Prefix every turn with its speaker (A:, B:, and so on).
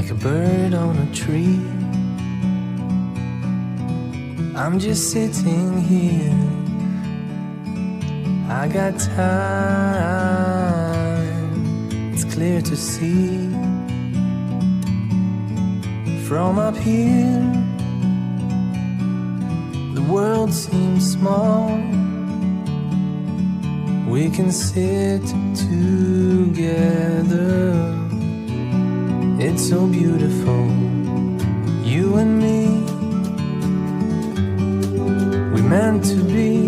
A: like a bird on a tree. I'm just sitting here, I got time, it's clear to see. From up here, the world seems small. We can sit together, it's so beautiful, you and me. We're meant to be.